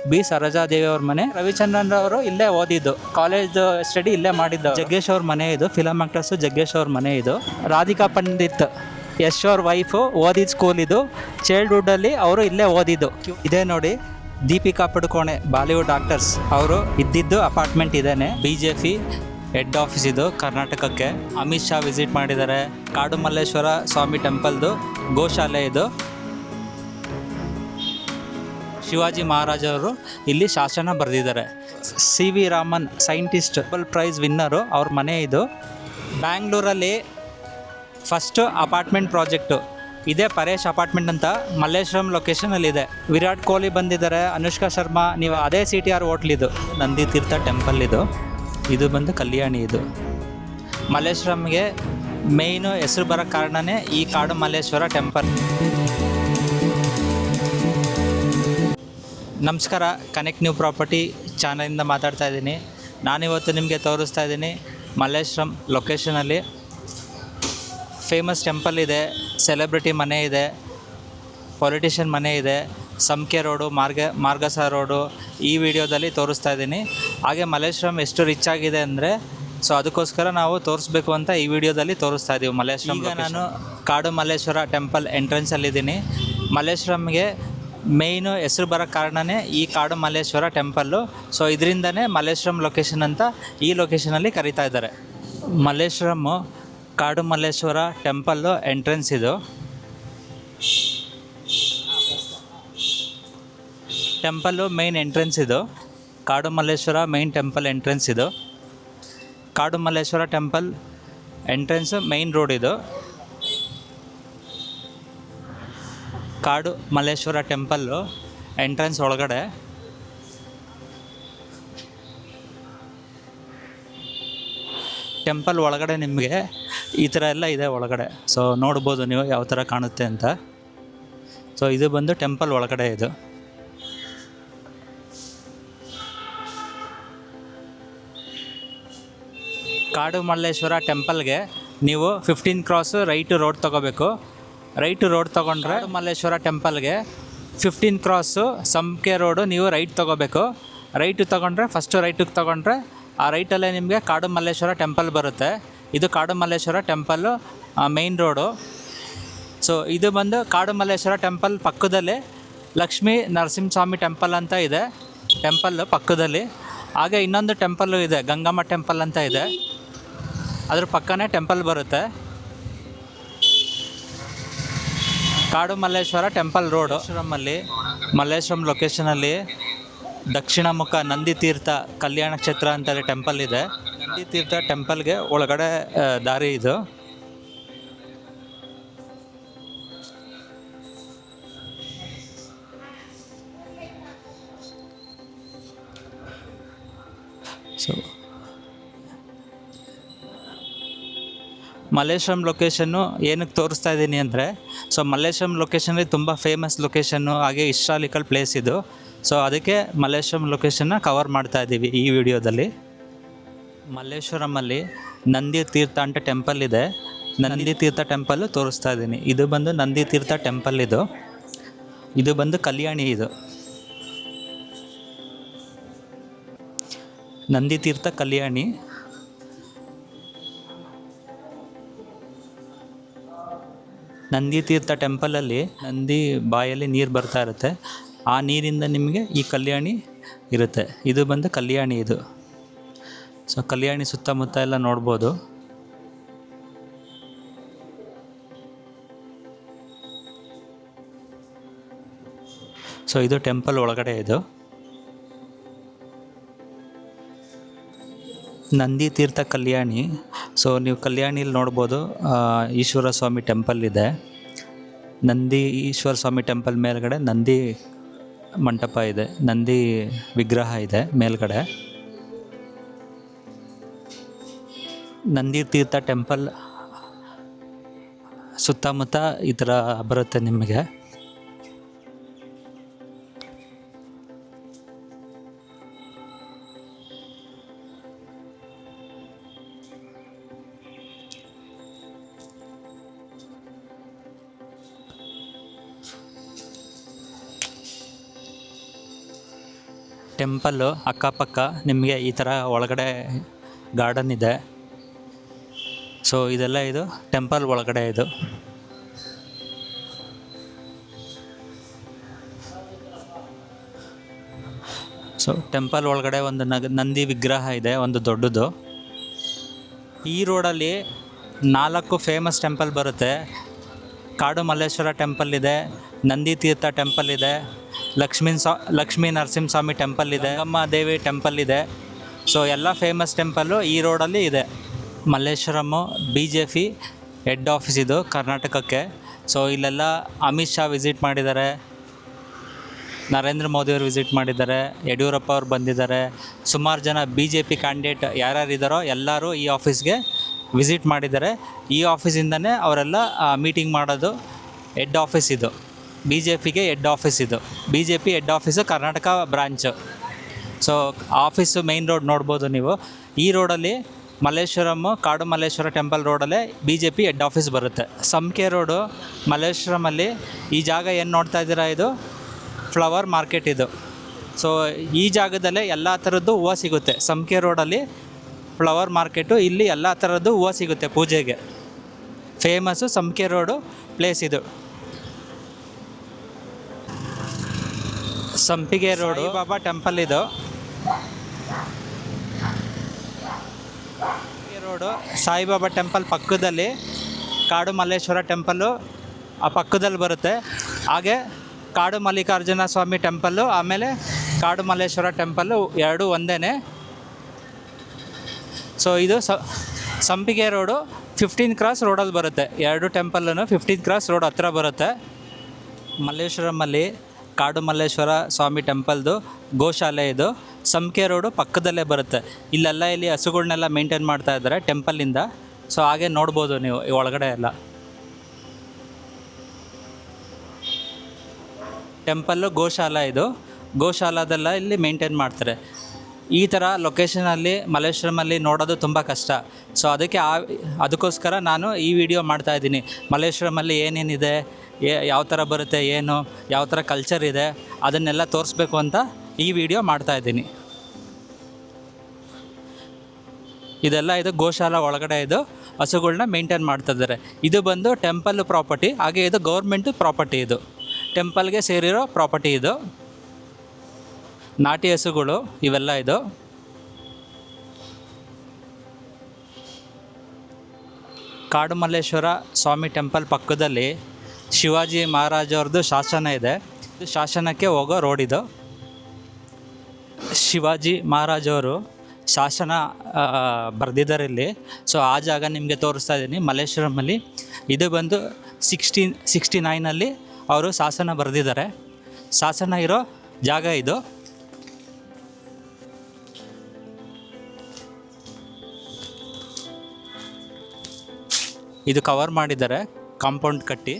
B Sarojadevi ಅವ್ರ ಮನೆ. ರವಿಚಂದ್ರನ್ ಅವರು ಇಲ್ಲೇ ಓದಿದ್ದು, ಕಾಲೇಜ್ ಸ್ಟಡಿ ಇಲ್ಲೇ ಮಾಡಿದ್ದು. ಜಗ್ಗೇಶ್ ಅವ್ರ ಮನೆ ಇದು, ಫಿಲಮ್ ಆಕ್ಟರ್ಸು ಜಗ್ಗೇಶ್ ಅವ್ರ ಮನೆ ಇದು. ರಾಧಿಕಾ ಪಂಡಿತ್ ಯಶ್ ಅವ್ರ ವೈಫು ಓದಿದ ಸ್ಕೂಲ್ ಇದು. ಚೈಲ್ಡ್ಹುಡ್ಡಲ್ಲಿ ಅವರು ಇಲ್ಲೇ ಓದಿದ್ದು. ಇದೇ ನೋಡಿ ದೀಪಿಕಾ ಪಡುಕೋಣೆ, ಬಾಲಿವುಡ್ ಆಕ್ಟರ್ಸ್, ಅವರು ಇದ್ದಿದ್ದು ಅಪಾರ್ಟ್ಮೆಂಟ್ ಇದೇನೆ. BJP ಹೆಡ್ ಆಫೀಸ್ ಇದು ಕರ್ನಾಟಕಕ್ಕೆ. ಅಮಿತ್ ಶಾ ವಿಸಿಟ್ ಮಾಡಿದ್ದಾರೆ. ಕಾಡು ಮಲ್ಲೇಶ್ವರ ಸ್ವಾಮಿ ಟೆಂಪಲ್ದು ಗೋಶಾಲೆ ಇದು. ಶಿವಾಜಿ ಮಹಾರಾಜ್ ಅವರು ಇಲ್ಲಿ ಶಾಸನ ಬರೆದಿದ್ದಾರೆ. CV Raman scientist, Nobel prize winner, ಅವ್ರ ಮನೆ ಇದು. ಬ್ಯಾಂಗ್ಳೂರಲ್ಲಿ ಫಸ್ಟು ಅಪಾರ್ಟ್ಮೆಂಟ್ ಪ್ರಾಜೆಕ್ಟು ಇದೇ ಪರೇಶ್ ಅಪಾರ್ಟ್ಮೆಂಟ್ ಅಂತ ಮಲ್ಲೇಶ್ವರಂ ಲೊಕೇಶನಲ್ಲಿದೆ. ವಿರಾಟ್ ಕೊಹ್ಲಿ ಬಂದಿದ್ದಾರೆ, ಅನುಷ್ಕಾ ಶರ್ಮಾ. ನೀವು ಅದೇ CTR ಹೋಟ್ಲಿದು. ನಂದಿ ತೀರ್ಥ ಟೆಂಪಲ್ ಇದು. ಇದು ಬಂದು ಕಲ್ಯಾಣಿ ಇದು. ಮಲ್ಲೇಶ್ವರಂಗೆ ಮೇಯ್ನು ಹೆಸರು ಬರೋ ಕಾರಣನೇ ಈ ಕಾಡು ಮಲ್ಲೇಶ್ವರ ಟೆಂಪಲ್. ನಮಸ್ಕಾರ, ಕನೆಕ್ಟ್ ನ್ಯೂ ಪ್ರಾಪರ್ಟಿ ಚಾನಲಿಂದ ಮಾತಾಡ್ತಾ ಇದ್ದೀನಿ. ನಾನಿವತ್ತು ನಿಮಗೆ ತೋರಿಸ್ತಾ ಇದ್ದೀನಿ ಮಲ್ಲೇಶ್ವರಂ ಲೊಕೇಶನಲ್ಲಿ ಫೇಮಸ್ ಟೆಂಪಲ್ ಇದೆ, ಸೆಲೆಬ್ರಿಟಿ ಮನೆ ಇದೆ, ಪೊಲಿಟಿಷಿಯನ್ ಮನೆ ಇದೆ, ಸಂಕೆ ರೋಡು, ಮಾರ್ಗಸ ರೋಡು ಈ ವಿಡಿಯೋದಲ್ಲಿ ತೋರಿಸ್ತಾ ಇದ್ದೀನಿ. ಹಾಗೆ ಮಲ್ಲೇಶ್ವರಂ ಎಷ್ಟು ರಿಚ್ ಆಗಿದೆ ಅಂದರೆ, ಸೊ ಅದಕ್ಕೋಸ್ಕರ ನಾವು ತೋರಿಸ್ಬೇಕು ಅಂತ ಈ ವಿಡಿಯೋದಲ್ಲಿ ತೋರಿಸ್ತಾ ಇದ್ದೀವಿ ಮಲ್ಲೇಶ್ವರಂ. ಈಗ ನಾನು ಕಾಡು ಮಲ್ಲೇಶ್ವರ ಟೆಂಪಲ್ ಎಂಟ್ರೆನ್ಸಲ್ಲಿದ್ದೀನಿ. ಮಲ್ಲೇಶ್ವರಂಗೆ ಮೇಯ್ನು ಹೆಸರು ಬರೋ ಕಾರಣನೇ ಈ ಕಾಡು ಮಲ್ಲೇಶ್ವರ ಟೆಂಪಲ್ಲು. ಸೊ ಇದರಿಂದನೇ ಮಲ್ಲೇಶ್ವರಂ ಲೊಕೇಶನ್ ಅಂತ ಈ ಲೊಕೇಶನಲ್ಲಿ ಕರೀತಾ ಇದ್ದಾರೆ. ಮಲ್ಲೇಶ್ವರಮ್ಮು ಕಾಡು ಮಲ್ಲೇಶ್ವರ ಟೆಂಪಲ್ಲು ಎಂಟ್ರೆನ್ಸ್ ಇದು. ಟೆಂಪಲ್ಲು ಮೇಯ್ನ್ ಎಂಟ್ರೆನ್ಸ್ ಇದು. Kadu Malleshwara main temple entrance ಇದು. Kadu Malleshwara temple entrance main road ಇದು. ಕಾಡು ಮಲ್ಲೇಶ್ವರ ಟೆಂಪಲ್ಲು ಎಂಟ್ರೆನ್ಸ್ ಒಳಗಡೆ ಟೆಂಪಲ್ ಒಳಗಡೆ ನಿಮಗೆ ಈ ಥರ ಎಲ್ಲ ಇದೆ ಒಳಗಡೆ. ಸೊ ನೋಡ್ಬೋದು ನೀವು ಯಾವ ಥರ ಕಾಣುತ್ತೆ ಅಂತ. ಸೊ ಇದು ಬಂದು ಟೆಂಪಲ್ ಒಳಗಡೆ ಇದು. ಕಾಡು ಮಲ್ಲೇಶ್ವರ ಟೆಂಪಲ್ಗೆ ನೀವು 15 ಕ್ರಾಸ್ ರೈಟ್ ರೋಡ್ ತೊಗೋಬೇಕು. ರೈಟ್ ರೋಡ್ ತೊಗೊಂಡ್ರೆ ಮಲ್ಲೇಶ್ವರ ಟೆಂಪಲ್ಗೆ 15 ಕ್ರಾಸು ಸಂಕೆ ರೋಡು ನೀವು ರೈಟ್ ತೊಗೋಬೇಕು. ರೈಟ್ ತೊಗೊಂಡ್ರೆ ಫಸ್ಟು ರೈಟಿಗೆ ತೊಗೊಂಡ್ರೆ ಆ ರೈಟಲ್ಲೇ ನಿಮಗೆ ಕಾಡು ಮಲ್ಲೇಶ್ವರ ಟೆಂಪಲ್ ಬರುತ್ತೆ. ಇದು Kadu Malleshwara temple main road. So ಇದು ಬಂದು ಕಾಡು ಮಲ್ಲೇಶ್ವರ ಟೆಂಪಲ್ ಪಕ್ಕದಲ್ಲೇ ಲಕ್ಷ್ಮೀ ನರಸಿಂಹಸ್ವಾಮಿ ಟೆಂಪಲ್ ಅಂತ ಇದೆ, ಟೆಂಪಲ್ಲು ಪಕ್ಕದಲ್ಲಿ. ಹಾಗೆ ಇನ್ನೊಂದು ಟೆಂಪಲ್ಲು ಇದೆ, ಗಂಗಮ್ಮ ಟೆಂಪಲ್ ಅಂತ ಇದೆ, ಅದ್ರ ಪಕ್ಕನೇ ಟೆಂಪಲ್ ಬರುತ್ತೆ. ಕಾಡು ಮಲ್ಲೇಶ್ವರ ಟೆಂಪಲ್ ರೋಡು. ಮಲ್ಲೇಶ್ವರಂ ಲೊಕೇಶನಲ್ಲಿ ದಕ್ಷಿಣ ಮುಖ ನಂದಿ ತೀರ್ಥ ಕಲ್ಯಾಣ ಕ್ಷೇತ್ರ ಅಂತೇಳಿ ಟೆಂಪಲ್ ಇದೆ. ನಂದಿ ತೀರ್ಥ ಟೆಂಪಲ್ಗೆ ಒಳಗಡೆ ದಾರಿ ಇದು. ಸೊ ಮಲ್ಲೇಶ್ವರಂ ಲೊಕೇಶನ್ನು ಏನಕ್ಕೆ ತೋರಿಸ್ತಾ ಇದ್ದೀನಿ ಅಂದರೆ, ಸೊ ಮಲ್ಲೇಶ್ವರಂ ಲೊಕೇಶನಲ್ಲಿ ತುಂಬ ಫೇಮಸ್ ಲೊಕೇಶನ್ನು, ಹಾಗೆ ಹಿಸ್ಟಾರಿಕಲ್ ಪ್ಲೇಸ್ ಇದು. ಸೊ ಅದಕ್ಕೆ ಮಲ್ಲೇಶ್ವರಂ ಲೊಕೇಶನ್ನ ಕವರ್ ಮಾಡ್ತಾ ಇದ್ದೀವಿ ಈ ವಿಡಿಯೋದಲ್ಲಿ. ಮಲ್ಲೇಶ್ವರಮಲ್ಲಿ ನಂದಿ ತೀರ್ಥ ಅಂತ ಟೆಂಪಲ್ ಇದೆ. ನಂದಿ ತೀರ್ಥ ಟೆಂಪಲ್ಲು ತೋರಿಸ್ತಾ ಇದ್ದೀನಿ. ಇದು ಬಂದು ನಂದಿ ತೀರ್ಥ ಟೆಂಪಲ್ ಇದು. ಇದು ಬಂದು ಕಲ್ಯಾಣಿ ಇದು. ನಂದಿ ತೀರ್ಥ ಕಲ್ಯಾಣಿ. ನಂದಿ ತೀರ್ಥ ಟೆಂಪಲಲ್ಲಿ ನಂದಿ ಬಾಯಲ್ಲಿ ನೀರು ಬರ್ತಾ ಇರುತ್ತೆ. ಆ ನೀರಿಂದ ನಿಮಗೆ ಈ ಕಲ್ಯಾಣಿ ಇರುತ್ತೆ. ಇದು ಬಂದು ಕಲ್ಯಾಣಿ ಇದು. ಸೊ ಕಲ್ಯಾಣಿ ಸುತ್ತಮುತ್ತ ಎಲ್ಲ ನೋಡ್ಬೋದು. ಸೊ ಇದು ಟೆಂಪಲ್ ಒಳಗಡೆ ಇದು. ನಂದಿ ತೀರ್ಥ ಕಲ್ಯಾಣಿ. ಸೊ ನೀವು ಕಲ್ಯಾಣಿಲಿ ನೋಡ್ಬೋದು ಈಶ್ವರ ಸ್ವಾಮಿ ಟೆಂಪಲ್ ಇದೆ. ನಂದಿ ಈಶ್ವರ ಸ್ವಾಮಿ ಟೆಂಪಲ್ ಮೇಲ್ಗಡೆ ನಂದಿ ಮಂಟಪ ಇದೆ, ನಂದಿ ವಿಗ್ರಹ ಇದೆ ಮೇಲ್ಗಡೆ. ನಂದಿ ತೀರ್ಥ ಟೆಂಪಲ್ ಸುತ್ತಮುತ್ತ ಈ ಥರ ಬರುತ್ತೆ ನಿಮಗೆ. ಟೆಂಪಲ್ಲು ಅಕ್ಕಪಕ್ಕ ನಿಮಗೆ ಈ ಥರ ಒಳಗಡೆ ಗಾರ್ಡನ್ ಇದೆ. ಸೊ ಇದೆಲ್ಲ ಇದು ಟೆಂಪಲ್ ಒಳಗಡೆ ಇದು. ಸೊ ಟೆಂಪಲ್ ಒಳಗಡೆ ಒಂದು ನಂದಿ ವಿಗ್ರಹ ಇದೆ, ಒಂದು ದೊಡ್ಡದು. ಈ ರೋಡಲ್ಲಿ 4 ಫೇಮಸ್ ಟೆಂಪಲ್ ಬರುತ್ತೆ. ಕಾಡು ಮಲ್ಲೇಶ್ವರ ಟೆಂಪಲ್ ಇದೆ, ನಂದಿ ತೀರ್ಥ ಟೆಂಪಲ್ ಇದೆ, ಲಕ್ಷ್ಮೀ ನರಸಿಂಹಸ್ವಾಮಿ ಟೆಂಪಲ್ ಇದೆ, ಗಂಗಮ್ಮ ದೇವಿ ಟೆಂಪಲ್ ಇದೆ. ಸೊ ಎಲ್ಲ ಫೇಮಸ್ ಟೆಂಪಲ್ಲು ಈ ರೋಡಲ್ಲಿ ಇದೆ. ಮಲ್ಲೇಶ್ವರಮ್ಮು BJP ಹೆಡ್ ಆಫೀಸ್ ಇದು ಕರ್ನಾಟಕಕ್ಕೆ. ಸೊ ಇಲ್ಲೆಲ್ಲ ಅಮಿತ್ ಶಾ ವಿಸಿಟ್ ಮಾಡಿದ್ದಾರೆ, ನರೇಂದ್ರ ಮೋದಿಯವರು ವಿಸಿಟ್ ಮಾಡಿದ್ದಾರೆ, ಯಡಿಯೂರಪ್ಪ ಅವ್ರು ಬಂದಿದ್ದಾರೆ. ಸುಮಾರು ಜನ BJP ಕ್ಯಾಂಡಿಡೇಟ್ ಯಾರ್ಯಾರಿದ್ದಾರೋ ಎಲ್ಲರೂ ಈ ಆಫೀಸ್ಗೆ ವಿಸಿಟ್ ಮಾಡಿದ್ದಾರೆ. ಈ ಆಫೀಸಿಂದನೇ ಅವರೆಲ್ಲ ಮೀಟಿಂಗ್ ಮಾಡೋದು. ಹೆಡ್ ಆಫೀಸ್ ಇದು, BJPಗೆ ಹೆಡ್ ಆಫೀಸ್ ಇದು. BJP head office Karnataka branch. So office main road ನೋಡ್ಬೋದು ನೀವು. ಈ ರೋಡಲ್ಲಿ ಮಲ್ಲೇಶ್ವರಮ್ಮು ಕಾಡು ಮಲ್ಲೇಶ್ವರ ಟೆಂಪಲ್ ರೋಡಲ್ಲೇ BJP ಹೆಡ್ ಆಫೀಸ್ ಬರುತ್ತೆ. ಸಂಕೆ ರೋಡು ಮಲ್ಲೇಶ್ವರಮಲ್ಲಿ ಈ ಜಾಗ ಏನು ನೋಡ್ತಾ ಇದ್ದೀರಾ, ಇದು ಫ್ಲವರ್ ಮಾರ್ಕೆಟ್ ಇದು. ಸೊ ಈ ಜಾಗದಲ್ಲೇ ಎಲ್ಲ ಥರದ್ದು ಹೂವು ಸಿಗುತ್ತೆ. ಸಂಕೆ ರೋಡಲ್ಲಿ ಫ್ಲವರ್ ಮಾರ್ಕೆಟು, ಇಲ್ಲಿ ಎಲ್ಲ ಥರದ್ದು ಹೂವು ಸಿಗುತ್ತೆ ಪೂಜೆಗೆ. ಫೇಮಸ್ಸು ಸಂಕೆ ರೋಡು ಪ್ಲೇಸ್ ಇದು. ಸಂಪಿಗೆ ರೋಡು ಬಾಬಾ ಟೆಂಪಲ್ ಇದು. ರೋಡು ಸಾಯಿಬಾಬಾ ಟೆಂಪಲ್ ಪಕ್ಕದಲ್ಲಿ ಕಾಡು ಮಲ್ಲೇಶ್ವರ ಟೆಂಪಲ್ಲು ಆ ಪಕ್ಕದಲ್ಲಿ ಬರುತ್ತೆ. ಹಾಗೆ ಕಾಡು ಮಲ್ಲಿಕಾರ್ಜುನ ಸ್ವಾಮಿ ಟೆಂಪಲ್ಲು, ಆಮೇಲೆ ಕಾಡು ಮಲ್ಲೇಶ್ವರ ಟೆಂಪಲ್ಲು ಎರಡೂ ಒಂದೇ. ಸೊ ಇದು ಸಂಪಿಗೆ ರೋಡು 15 ಕ್ರಾಸ್ ರೋಡಲ್ಲಿ ಬರುತ್ತೆ. ಎರಡು ಟೆಂಪಲ್ಲೂ 15 ಕ್ರಾಸ್ ರೋಡ್ ಹತ್ರ ಬರುತ್ತೆ. ಮಲ್ಲೇಶ್ವರಮಲ್ಲಿ ಕಾಡು ಮಲ್ಲೇಶ್ವರ ಸ್ವಾಮಿ ಟೆಂಪಲ್ದು ಗೋಶಾಲೆ ಇದು. ಸಂಕೆ ರೋಡು ಪಕ್ಕದಲ್ಲೇ ಬರುತ್ತೆ. ಇಲ್ಲಿ ಹಸುಗಳನ್ನೆಲ್ಲ ಮೇಂಟೈನ್ ಮಾಡ್ತಾ ಇದ್ದಾರೆ ಟೆಂಪಲ್ಲಿಂದ. ಸೊ ಹಾಗೆ ನೋಡ್ಬೋದು ನೀವು ಈ ಒಳಗಡೆ ಎಲ್ಲ. ಟೆಂಪಲ್ಲು ಗೋಶಾಲ ಇದು. ಗೋಶಾಲದೆಲ್ಲ ಇಲ್ಲಿ ಮೇಂಟೈನ್ ಮಾಡ್ತಾರೆ. ಈ ಥರ ಲೊಕೇಶನಲ್ಲಿ ಮಲ್ಲೇಶ್ವರಮಲ್ಲಿ ನೋಡೋದು ತುಂಬ ಕಷ್ಟ. ಸೊ ಅದಕ್ಕೋಸ್ಕರ ನಾನು ಈ ವಿಡಿಯೋ ಮಾಡ್ತಾಯಿದ್ದೀನಿ. ಮಲ್ಲೇಶ್ವರಮಲ್ಲಿ ಏನೇನಿದೆ, ಯಾವ ಥರ ಬರುತ್ತೆ, ಏನು ಯಾವ ಥರ ಕಲ್ಚರ್ ಇದೆ, ಅದನ್ನೆಲ್ಲ ತೋರಿಸ್ಬೇಕು ಅಂತ ಈ ವಿಡಿಯೋ ಮಾಡ್ತಾಯಿದ್ದೀನಿ. ಇದೆಲ್ಲ ಇದು ಗೋಶಾಲ ಒಳಗಡೆ ಇದು ಹಸುಗಳನ್ನ ಮೇಂಟೈನ್ ಮಾಡ್ತಾಯಿದ್ದಾರೆ. ಇದು ಬಂದು ಟೆಂಪಲ್ ಪ್ರಾಪರ್ಟಿ, ಹಾಗೆ ಇದು ಗೌರ್ಮೆಂಟ್ ಪ್ರಾಪರ್ಟಿ. ಇದು ಟೆಂಪಲ್ಗೆ ಸೇರಿರೋ ಪ್ರಾಪರ್ಟಿ. ಇದು ನಾಟಿ ಹಸುಗಳು ಇವೆಲ್ಲ. ಇದು ಕಾಡು ಮಲ್ಲೇಶ್ವರ ಸ್ವಾಮಿ ಟೆಂಪಲ್ ಪಕ್ಕದಲ್ಲಿ ಶಿವಾಜಿ ಮಹಾರಾಜವ್ರದ್ದು ಶಾಸನ ಇದೆ. ಇದು ಶಾಸನಕ್ಕೆ ಹೋಗೋ ರೋಡ್ ಇದು. ಶಿವಾಜಿ ಮಹಾರಾಜವರು ಶಾಸನ ಬರೆದಿದ್ದಾರೆ ಇಲ್ಲಿ. ಸೊ ಆ ಜಾಗ ನಿಮಗೆ ತೋರಿಸ್ತಾ ಇದ್ದೀನಿ ಮಲ್ಲೇಶ್ವರಮಲ್ಲಿ. ಇದು ಬಂದು 1669 ಅವರು ಶಾಸನ ಬರೆದಿದ್ದಾರೆ. ಶಾಸನ ಇರೋ ಜಾಗ ಇದು. ಇದು ಕವರ್ ಮಾಡಿದ್ದಾರೆ ಕಾಂಪೌಂಡ್ ಕಟ್ಟಿ.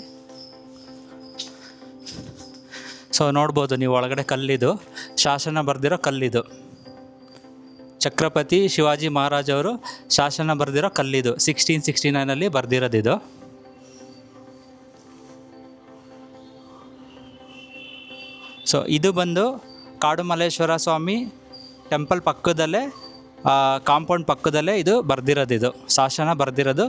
ಸೊ ನೋಡ್ಬೋದು ನೀವು ಒಳಗಡೆ ಕಲ್ಲಿದು ಶಾಸನ ಬರೆದಿರೋ ಕಲ್ಲಿದು. ಛತ್ರಪತಿ ಶಿವಾಜಿ ಮಹಾರಾಜವರು ಶಾಸನ ಬರೆದಿರೋ ಕಲ್ಲಿದು 1669 ಬರೆದಿರೋದಿದು. ಸೊ ಇದು ಬಂದು ಕಾಡು ಮಲ್ಲೇಶ್ವರ ಸ್ವಾಮಿ ಟೆಂಪಲ್ ಪಕ್ಕದಲ್ಲೇ, ಕಾಂಪೌಂಡ್ ಪಕ್ಕದಲ್ಲೇ ಇದು ಬರೆದಿರೋದು. ಇದು ಶಾಸನ ಬರೆದಿರೋದು.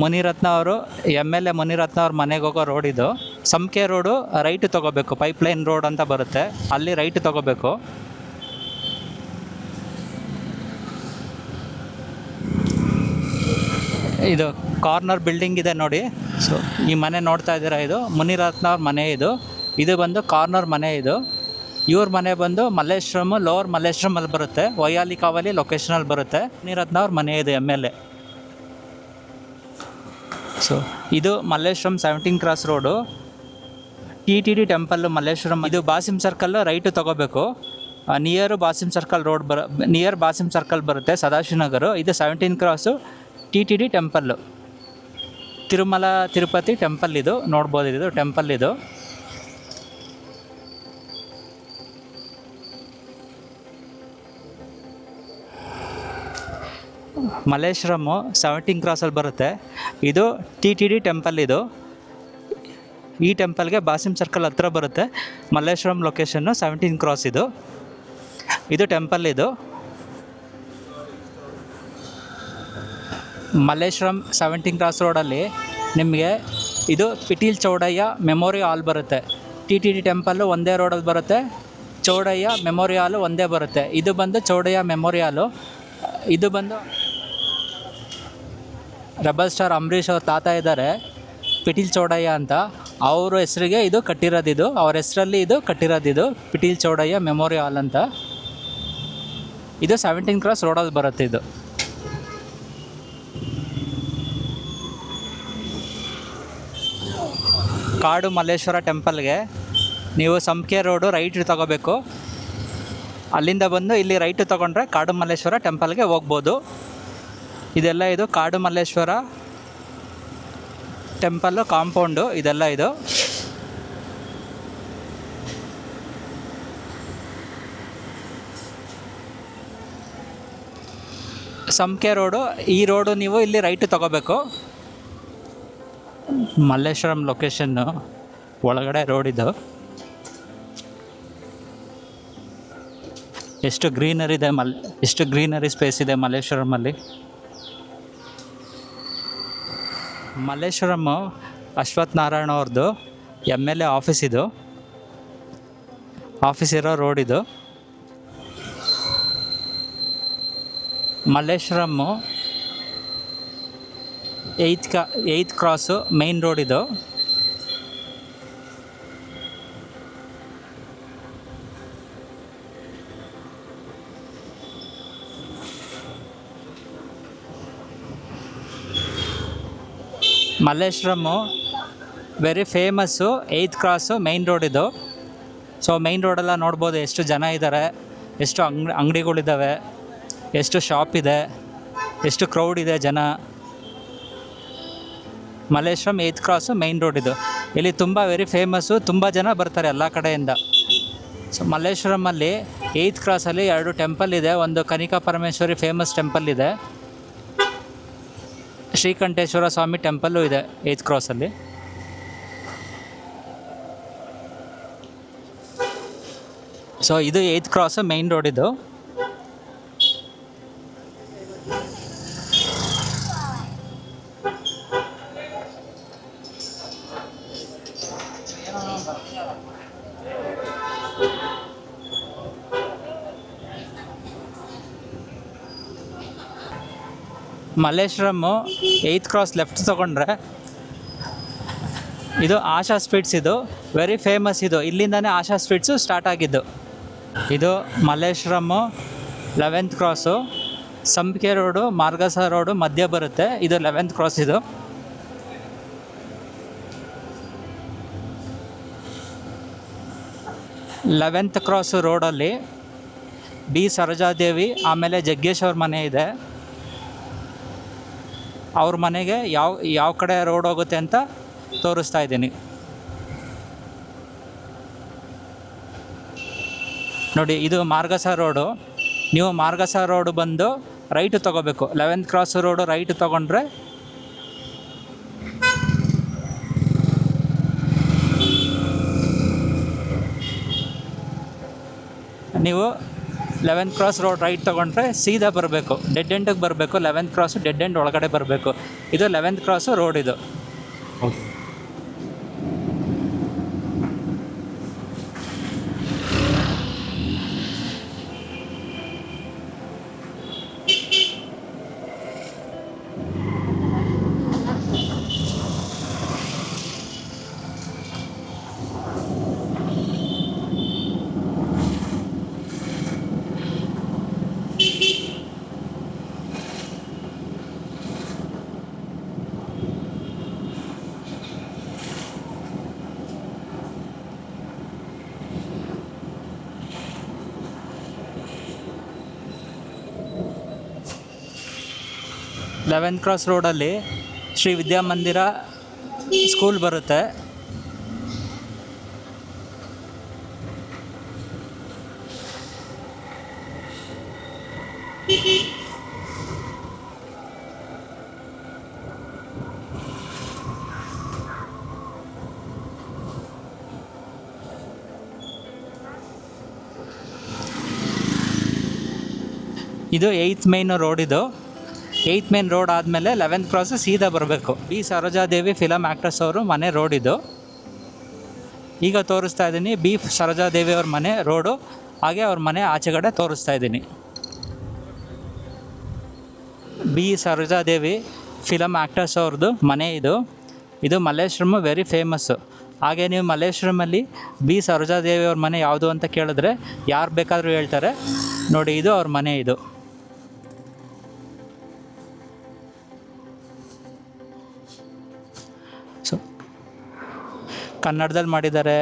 ಮುನಿರತ್ನ ಅವರು MLA ಮುನಿರತ್ನ ಅವ್ರ ಮನೆಗೆ ಹೋಗೋ ರೋಡ್ ಇದು. ಸಂಕೆ ರೋಡು ರೈಟ್ ತೊಗೋಬೇಕು, ಪೈಪ್ಲೈನ್ ರೋಡ್ ಅಂತ ಬರುತ್ತೆ, ಅಲ್ಲಿ ರೈಟ್ ತೊಗೋಬೇಕು. ಇದು ಕಾರ್ನರ್ ಬಿಲ್ಡಿಂಗ್ ಇದೆ ನೋಡಿ. ಸೊ ಈ ಮನೆ ನೋಡ್ತಾ ಇದ್ದೀರಾ, ಇದು ಮುನಿರತ್ನ ಅವ್ರ ಮನೆ. ಇದು ಬಂದು ಕಾರ್ನರ್ ಮನೆ. ಇವ್ರ ಮನೆ ಬಂದು ಮಲ್ಲೇಶ್ವರಮ್, ಲೋವರ್ ಮಲ್ಲೇಶ್ವರಮಲ್ಲಿ ಬರುತ್ತೆ, ವೈಯಾಲಿ ಕಾವಲಿ ಲೊಕೇಶನಲ್ಲಿ ಬರುತ್ತೆ. ಮುನಿರತ್ನ ಅವ್ರ ಮನೆ ಇದು MLA. ಸೊ ಇದು Malleshwaram 17 cross road, TTD temple Malleshwaram. ಇದು ಬಾಸಿಮ್ ಸರ್ಕಲ್ಲು ರೈಟು ತೊಗೋಬೇಕು. ನಿಯರ್ ಬಾಸಿಮ್ ಸರ್ಕಲ್ ಬರುತ್ತೆ, ಸದಾಶಿವನಗರ. ಇದು 17 cross TTD temple, Tirumala Tirupati temple. ಇದು ನೋಡ್ಬೋದು, ಇದು ಟೆಂಪಲ್. ಇದು ಮಲ್ಲೇಶ್ವರಮ್ಮು 17 ಕ್ರಾಸಲ್ಲಿ ಬರುತ್ತೆ. ಇದು TTD ಟೆಂಪಲ್. ಇದು ಈ ಟೆಂಪಲ್ಗೆ ಬಾಸಿಮ್ ಸರ್ಕಲ್ ಹತ್ರ ಬರುತ್ತೆ. Malleshwaram location 17 cross. ಇದು ಇದು ಟೆಂಪಲ್. ಇದು ಮಲ್ಲೇಶ್ವರಂ 17 ಕ್ರಾಸ್ ರೋಡಲ್ಲಿ ನಿಮಗೆ ಇದು ಪಿಟೀಲ್ ಚೌಡಯ್ಯ ಮೆಮೋರಿ ಹಾಲ್ ಬರುತ್ತೆ. ಟಿ ಟಿ ಡಿ ಟೆಂಪಲ್ಲು ಒಂದೇ ರೋಡಲ್ಲಿ ಬರುತ್ತೆ, ಚೌಡಯ್ಯ ಮೆಮೋರಿ ಹಾಲು ಒಂದೇ ಬರುತ್ತೆ. ಇದು ಬಂದು ಚೌಡಯ್ಯ ಮೆಮೋರಿ ಹಾಲು. ಇದು ಬಂದು ರೆಬಲ್ ಸ್ಟಾರ್ ಅಂಬರೀಷ್ ಅವ್ರ ತಾತ ಇದ್ದಾರೆ, ಪಿಟೀಲ್ ಚೌಡಯ್ಯ ಅಂತ. ಅವ್ರ ಹೆಸರಿಗೆ ಇದು ಕಟ್ಟಿರೋದಿದು, ಅವ್ರ ಹೆಸರಲ್ಲಿ ಇದು ಕಟ್ಟಿರೋದಿದು ಪಿಟೀಲ್ ಚೌಡಯ್ಯ ಮೆಮೋರಿ ಹಾಲ್ ಅಂತ. ಇದು 17 ಕ್ರಾಸ್ ರೋಡಲ್ಲಿ ಬರುತ್ತೆ. ಇದು ಕಾಡು ಮಲ್ಲೇಶ್ವರ ಟೆಂಪಲ್ಗೆ ನೀವು ಸಂಕೆ ರೋಡು ರೈಟ್ ತಗೋಬೇಕು. ಅಲ್ಲಿಂದ ಬಂದು ಇಲ್ಲಿ ರೈಟ್ ತೊಗೊಂಡ್ರೆ ಕಾಡು ಮಲ್ಲೇಶ್ವರ ಟೆಂಪಲ್ಗೆ ಹೋಗ್ಬೋದು. ಇದೆಲ್ಲ ಇದು ಕಾಡು ಮಲ್ಲೇಶ್ವರ ಟೆಂಪಲ್ಲು ಕಾಂಪೌಂಡು ಇದೆಲ್ಲ. ಇದು ಸಂಕೆ ರೋಡು. ಈ ರೋಡು ನೀವು ಇಲ್ಲಿ ರೈಟ್ ತೊಗೋಬೇಕು. ಮಲ್ಲೇಶ್ವರಂ ಲೊಕೇಶನ್ನು ಒಳಗಡೆ ರೋಡಿದು. ಎಷ್ಟು ಗ್ರೀನರಿ ಇದೆ, ಎಷ್ಟು ಗ್ರೀನರಿ ಸ್ಪೇಸ್ ಇದೆ ಮಲ್ಲೇಶ್ವರಮಲ್ಲಿ. ಮಲ್ಲೇಶ್ವರಮ್ಮು ಅಶ್ವಥ್ ನಾರಾಯಣ ಅವ್ರದ್ದು MLA ಆಫೀಸ್ ಇದು, ಆಫೀಸ್ ಇರೋ ರೋಡ್ ಇದು. Malleshwaram 8th cross main road ಇದು. Malleshwaram very famous 8th cross main road ಇದು. ಸೊ ಮೈನ್ ರೋಡೆಲ್ಲ ನೋಡ್ಬೋದು ಎಷ್ಟು ಜನ ಇದ್ದಾರೆ, ಎಷ್ಟು ಅಂಗಡಿಗಳಿದ್ದಾವೆ, ಎಷ್ಟು ಶಾಪ್ ಇದೆ, ಎಷ್ಟು ಕ್ರೌಡ್ ಇದೆ ಜನ. Malleshwaram 8th cross main road ಇದು. ಇಲ್ಲಿ ತುಂಬ ವೆರಿ ಫೇಮಸ್ಸು, ತುಂಬ ಜನ ಬರ್ತಾರೆ ಎಲ್ಲ ಕಡೆಯಿಂದ. ಸೊ ಮಲ್ಲೇಶ್ವರಮಲ್ಲಿ 8th ಕ್ರಾಸಲ್ಲಿ 2 ಟೆಂಪಲ್ ಇದೆ. ಒಂದು ಕನಿಕಾ ಪರಮೇಶ್ವರಿ ಫೇಮಸ್ ಟೆಂಪಲ್ ಇದೆ, ಶ್ರೀಕಂಠೇಶ್ವರ ಸ್ವಾಮಿ ಟೆಂಪಲ್ಲು ಇದೆ 8th ಕ್ರಾಸಲ್ಲಿ. ಸೊ ಇದು 8th ಕ್ರಾಸು ಮೈನ್ ರೋಡ್ ಇದು. ಮಲ್ಲೇಶ್ವರಮ್ಮು 8th ಕ್ರಾಸ್ ಲೆಫ್ಟ್ ತೊಗೊಂಡ್ರೆ ಇದು ಆಶಾ ಸ್ವೀಟ್ಸ್. ಇದು ವೆರಿ ಫೇಮಸ್. ಇದು ಇಲ್ಲಿಂದನೇ ಆಶಾ ಸ್ವೀಟ್ಸು ಸ್ಟಾರ್ಟ್ ಆಗಿದ್ದು. ಇದು ಮಲ್ಲೇಶ್ವರಮ್ಮು 11th ಕ್ರಾಸು, ಸಂಪಿಗೆ ರೋಡು ಮಾರ್ಗಸ ರೋಡು ಮಧ್ಯ ಬರುತ್ತೆ. ಇದು 11th ಕ್ರಾಸ್. ಇದು 11th ಕ್ರಾಸು ರೋಡಲ್ಲಿ ಬಿ ಸರೋಜಾದೇವಿ ಆಮೇಲೆ ಜಗ್ಗೇಶ್ ಅವ್ರ ಮನೆ ಇದೆ. ಅವ್ರ ಮನೆಗೆ ಯಾವ ಕಡೆ ರೋಡ್ ಹೋಗುತ್ತೆ ಅಂತ ತೋರಿಸ್ತಾ ಇದ್ದೀನಿ ನೋಡಿ. ಇದು ಮಾರ್ಗಸ ರೋಡು. ನೀವು ಮಾರ್ಗಸ ರೋಡು ಬಂದು ರೈಟ್ ತೊಗೋಬೇಕು. 11th ಕ್ರಾಸ್ ರೋಡು ರೈಟ್ ತೊಗೊಂಡ್ರೆ ನೀವು 11th ಕ್ರಾಸ್ ರೋಡ್ ರೈಟ್ ತೊಗೊಂಡ್ರೆ ಸೀದಾ ಬರಬೇಕು, ಡೆಡ್ ಎಂಡಿಗೆ ಬರಬೇಕು. 11th ಕ್ರಾಸು ಡೆಡ್ ಎಂಡ್ ಒಳಗಡೆ ಬರಬೇಕು. ಇದು 11th ಕ್ರಾಸು ರೋಡ್ ಇದು. ಓಕೆ, ಲೆವೆಂತ್ ಕ್ರಾಸ್ ರೋಡಲ್ಲಿ ಶ್ರೀ ವಿದ್ಯಾಮಂದಿರ ಸ್ಕೂಲ್ ಬರುತ್ತೆ. ಇದು 8th ಮೇನ್ ರೋಡ್. ಇದು 8th ಮೇನ್ ರೋಡ್ ಆದಮೇಲೆ 11th ಕ್ರಾಸ್ ಸೀದಾ ಬರಬೇಕು. ಬಿ ಸರೋಜಾದೇವಿ ಫಿಲಮ್ ಆ್ಯಕ್ಟ್ರೆಸ್ ಅವರು ಮನೆ ರೋಡ್ ಇದು. ಈಗ ತೋರಿಸ್ತಾ ಇದ್ದೀನಿ ಬಿ ಸರೋಜಾದೇವಿ ಅವ್ರ ಮನೆ ರೋಡು, ಹಾಗೆ ಅವ್ರ ಮನೆ ಆಚೆಗಡೆ ತೋರಿಸ್ತಾ ಇದ್ದೀನಿ. ಬಿ ಸರೋಜಾದೇವಿ ಫಿಲಮ್ ಆ್ಯಕ್ಟರ್ಸ್ ಅವ್ರದ್ದು ಮನೆ ಇದು. ಇದು ಮಲ್ಲೇಶ್ವರಂ ವೆರಿ ಫೇಮಸ್ಸು. ಹಾಗೆ ನೀವು ಮಲ್ಲೇಶ್ವರಮಲ್ಲಿ ಬಿ ಸರೋಜಾದೇವಿ ಅವ್ರ ಮನೆ ಯಾವುದು ಅಂತ ಕೇಳಿದ್ರೆ ಯಾರು ಬೇಕಾದರೂ ಹೇಳ್ತಾರೆ. ನೋಡಿ, ಇದು ಅವ್ರ ಮನೆ ಇದು. ಸೊ ಕನ್ನಡದಲ್ಲಿ ಮಾಡಿದ್ದಾರೆ,